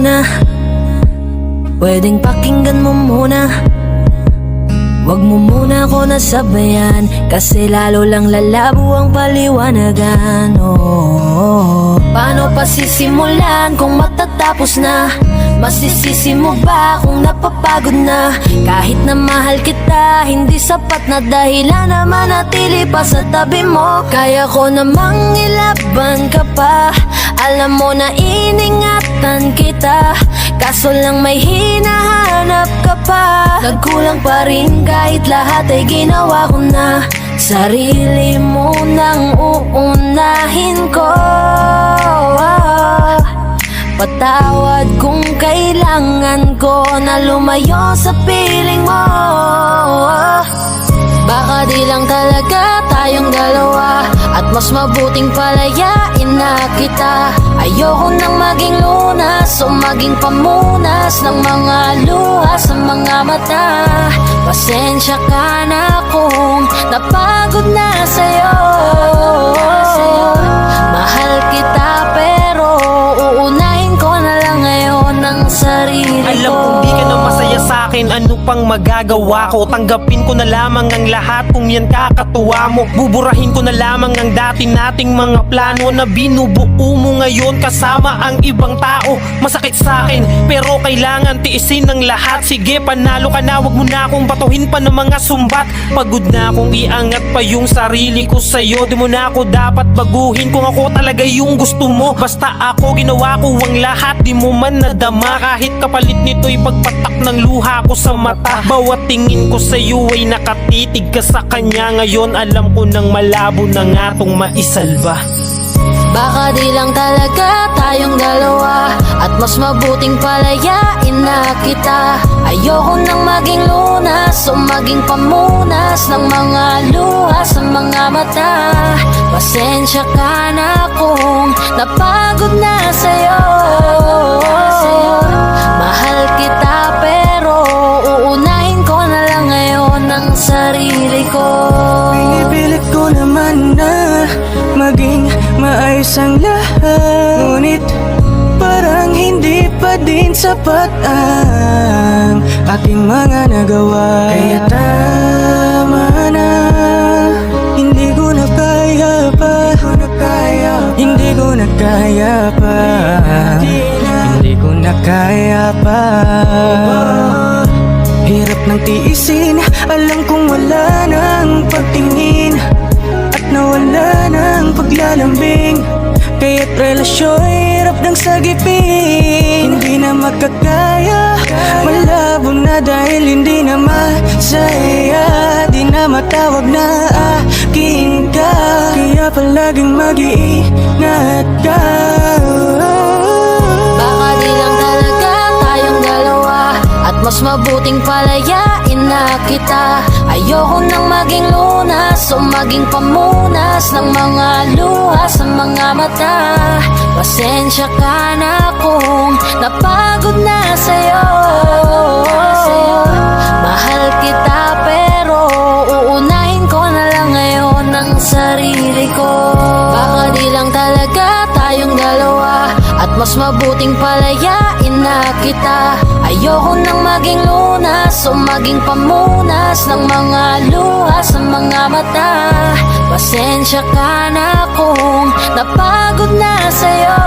muna, pwedeng pakinggan mo muna. Wag mo muna ako nasabayan, kasi lalo lang lalabo ang paliwanagan. Paano pa sisimulan kung matatapos na? Masisisi mo ba kung napapagod na? Kahit na mahal kita, hindi sapat na dahilan na manatili pa sa tabi mo. Kaya ko namang ilaban ka pa, alam mo na iningatan kita, kaso lang may hinahanap ka pa. Nagkulang pa rin kahit lahat ay ginawa ko na. Sarili mo nang uunahin ko. Patawad kung kailangan ko na lumayo sa piling mo. Baka di lang talaga tayong dalawa, at mas mabuting palayain na kita. Ayoko nang maging lunas o maging pamunas ng mga luha sa mga mata. Pasensya ka na kung napagod na sa'yo. Mahal kita pero uunahin ko na lang ngayon ang sarili ko. Alam kong di ka na masaya sa'kin, ano pang magagawa ko? Tanggapin ko na lamang ang lahat kung yan kakatuwa mo. Buburahin ko na lamang ang dati nating mga plano na binubuo mo ngayon kasama ang ibang tao. Masakit sa'kin pero kailangan tiisin ng lahat. Sige, panalo ka na, wag mo na akong batuhin pa ng mga sumbat. Pagod na akong iangat pa yung sarili ko sa'yo. Di mo na ako dapat baguhin kung ako talaga yung gusto mo. Basta ako ginawa ko ang lahat, di mo man nadama. Kahit kapalit nito'y pagpatak ng luha ko sa mata. Bawat tingin ko sa'yo ay nakatitig ka sa kanya. Ngayon alam ko nang malabo na nga tong maisalba. Baka di lang talaga tayong dalawa, at mas mabuting palayain na kita. Ayoko nang maging lunas o maging pamunas ng mga luha sa mga mata. Pasensya ka na kung napagod na sa'yo. Mahal kita pero uunahin ko na lang ngayon ang sarili ko. Pinipilit ko naman na maging maayos ang lahat, ngunit parang hindi pa din sapat ang aking mga nagawa. Kaya tama na, hindi ko na kaya pa, hindi ko na kaya pa, hindi ko na kaya pa. Hirap ng tiisin, alam kong wala nang pagtingin at nawala ng paglalambing. Kaya't relasyon hirap ng sagipin. Hindi na makakaya, malabo na dahil hindi na masaya. Di na matawag na akin ka, kaya palaging mag-iingat ka. Baka di lang talaga tayong dalawa, at mas mabuting palayain na kita. Ayoko nang maging lunas o maging pamunas ng mga luha sa mga mata. Pasensya ka na kung napagod na sa'yo. Mahal kita pero uunahin ko na lang ngayon ang sarili ko. Baka di lang talaga tayong dalawa, at mas mabuting palayain na kita. Ayoko nang maging lunas o maging pamunas ng mga luha sa mga mata. Pasensya ka na kung napagod na sa'yo.